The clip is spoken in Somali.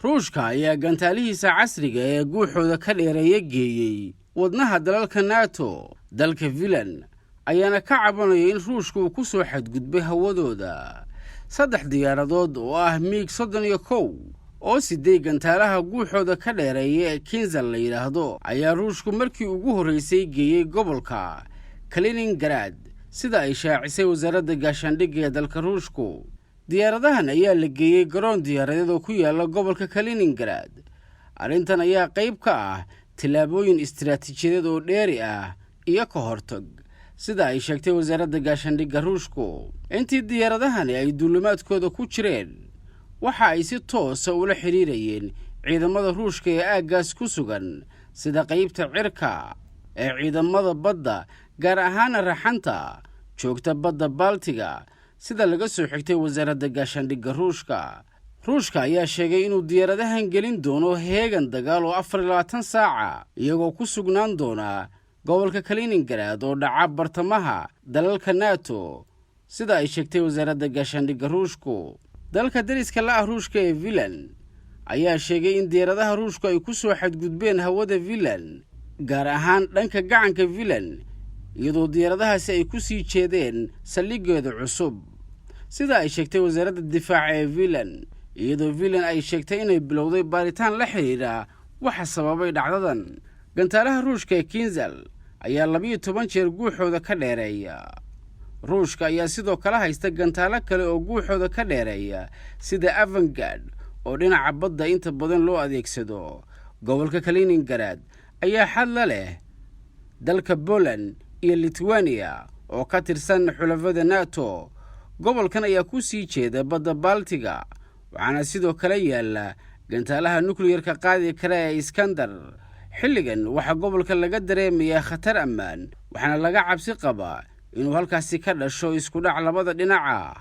ruushka ayaa gantaalihiisa casriga ee guuxooda ka dheereeya geeyey wadnaha dalalka NATO. dalka Finland ayaana ka cabanaya in ruushku uu ku soo xadgudbay hawadooda. 3 diyaaradood oo ah MiG-31 oo siday gantaalaha guuxooda ka dheereeya ee Kinzhal la yiraahdo ayaa ruushku markii ugu horeysay geeyey gobolka Kaliningrad, sida ay shaacisay wasaaradda gaashaandhigga ee dalka ruushku. diyaaradahan ayaa la geeyey garoon diyaaradeed oo ku yaala gobolka Kaliningrad. arrintan ayaa qayb ka ah tillaabooyin istiraatiijiyadeed oo dheeri ah iyo ka hortag, sida ay sheegtay wasaaradda gaashaandhigga ruushku. intii diyaaradahani ay duulimaadkooda ku jireen, waxa ay si toos ah ula xiriirayeen ciidamada ruushka ee aaggaas ku sugan, sida qaybta cirka ee ciidamada badda, gaar ahaan raxanta joogta badda Baltiga, sida laga soo xigtay wasaaradda gaashaandhigga ruushka. ruushka ayaa sheegay inuu diyaaradahan gelin doono heegan dagaal oo 24 saaca, iyagoo ku sugnaan doona gobolka Kaliningrad oo dhaca bartamaha dalalka NATO, sida ay sheegtay wasaaradda gaashaandhigga ruushku. dalka dariska la ah ruushka ee Finland ayaa sheegay in diyaaradaha ruushku ay ku soo xadgudbeen hawada Finland, gaar ahaan dhanka gacanka Finland, iyadoo diyaaradahaasi ay ku sii jeedeen saldhigooda cusub, sida ay sheegtay wasaaradda difaaca ee Finland, iyadoo Finland ay sheegtay inay bilowday baaritaan la xiriira waxa sababay dhacdadan. gantaalaha ruushka ee Kinzhal ayaa 12 jeer guuxooda ka dheereeya. ruushka ayaa sidoo kale haysta gantaalo kale oo guuxooda ka dheereeya, sida Avangard oo dhinaca badda inta badan loo adeegsado. gobolka Kaliningrad ayaa xad la leh dalka Poland iyo Lithuania oo ka tirsan xulafada NATO. gobolkan ayaa ku sii jeeda badda Baltiga, waxaana sidoo kale yaala gantaalaha nukliyarka qaadi kara ee Iskandar. xilligan waxaa gobolka laga dareemayaa khatar ammaan, waxaana laga cabsi qabaa inuu halkaasi ka dhasho isku dhac labada dhinac ah.